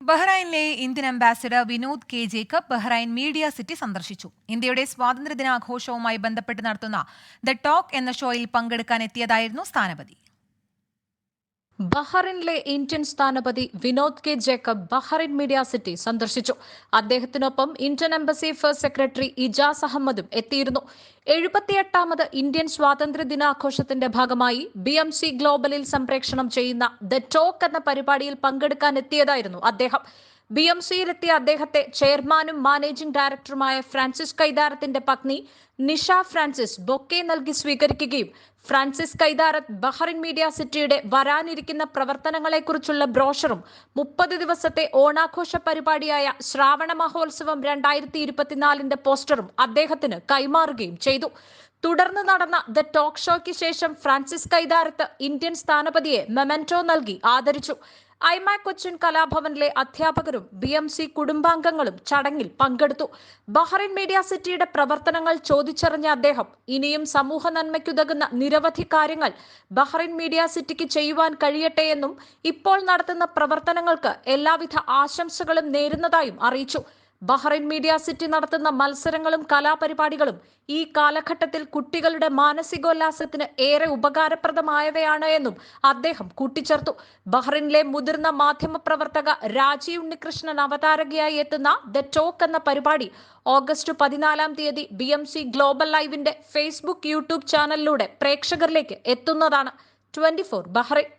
ബഹ്റൈനിലെ Indian ambassador Vinod K Jacob Bahrain media city സന്ദർശിച്ചു. ഇന്ത്യയുടെ സ്വാതന്ത്ര്യദിനാഘോഷവുമായി ബന്ധപ്പെട്ട് നടത്തുന്ന ദ ടോക്ക് എന്ന ഷോയിൽ പങ്കെടുക്കാനെത്തിയതായിരുന്നു സ്ഥാനപതി. ബഹ്റൈനിലെ ഇന്ത്യൻ സ്ഥാനപതി Vinod K Jacob Bahrain media city സന്ദർശിച്ചു. അദ്ദേഹത്തിനൊപ്പം Indian embassy first secretary Ijaz അഹമ്മദും എത്തിയിരുന്നു. 78ാമത് ഇന്ത്യൻ സ്വാതന്ത്ര്യ ദിനാഘോഷത്തിന്റെ ഭാഗമായി BMC ഗ്ലോബലിൽ സംപ്രേഷണം ചെയ്യുന്ന ദ ടോക്ക് എന്ന പരിപാടിയിൽ പങ്കെടുക്കാനെത്തിയതായിരുന്നു അദ്ദേഹം. BMCയിലെത്തിയ അദ്ദേഹത്തെ ചെയർമാനും മാനേജിംഗ് ഡയറക്ടറുമായ ഫ്രാൻസിസ് കൈതാരത്തിന്റെ പത്നി നിഷ ഫ്രാൻസിസ് ബൊക്കെ നൽകി സ്വീകരിക്കുകയും ഫ്രാൻസിസ് കൈതാരത്ത് ബഹ്റൈൻ മീഡിയ സിറ്റിയുടെ വരാനിരിക്കുന്ന പ്രവർത്തനങ്ങളെക്കുറിച്ചുള്ള ബ്രോഷറും 30 ദിവസത്തെ ഓണാഘോഷ പരിപാടിയായ ശ്രാവണ മഹോത്സവം 2024ന്റെ പോസ്റ്ററും അദ്ദേഹത്തിന് കൈമാറുകയും ചെയ്തു. തുടർന്ന് നടന്ന ദ ടോക്ക് ഷോയ്ക്ക് ശേഷം ഫ്രാൻസിസ് കൈതാരത്ത് ഇന്ത്യൻ സ്ഥാനപതിയെ മെമന്റോ നൽകി ആദരിച്ചു. ഐമാക് കൊച്ചിൻ കലാഭവനിലെ അധ്യാപകരും BMC കുടുംബാംഗങ്ങളും ചടങ്ങിൽ പങ്കെടുത്തു. ബഹ്റൈൻ മീഡിയ സിറ്റിയുടെ പ്രവർത്തനങ്ങൾ ചോദിച്ചറിഞ്ഞ അദ്ദേഹം ഇനിയും സമൂഹ നന്മയ്ക്കുതകുന്ന നിരവധി കാര്യങ്ങൾ ബഹ്റൈൻ മീഡിയ സിറ്റിക്ക് ചെയ്യുവാൻ കഴിയട്ടെ എന്നും ഇപ്പോൾ നടത്തുന്ന പ്രവർത്തനങ്ങൾക്ക് എല്ലാവിധ ആശംസകളും നേരുന്നതായും അറിയിച്ചു. ബഹ്റൈൻ മീഡിയ സിറ്റി നടത്തുന്ന മത്സരങ്ങളും കലാപരിപാടികളും ഈ കാലഘട്ടത്തിൽ കുട്ടികളുടെ മാനസികോല്ലാസത്തിന് ഏറെ ഉപകാരപ്രദമായവയാണ് എന്നും അദ്ദേഹം കൂട്ടിച്ചേർത്തു. ബഹ്റൈനിലെ മുതിർന്ന മാധ്യമപ്രവർത്തക രാജീവ് ഉണ്ണികൃഷ്ണൻ അവതാരകയായി എത്തുന്ന ദ ടോക്ക് എന്ന പരിപാടി ഓഗസ്റ്റ് 14-ാം തീയതി BMC ഗ്ലോബൽ ലൈവിന്റെ ഫേസ്ബുക്ക്, യൂട്യൂബ് ചാനലിലൂടെ പ്രേക്ഷകരിലേക്ക് എത്തുന്നതാണ്. 24 ബഹ്റൈൻ.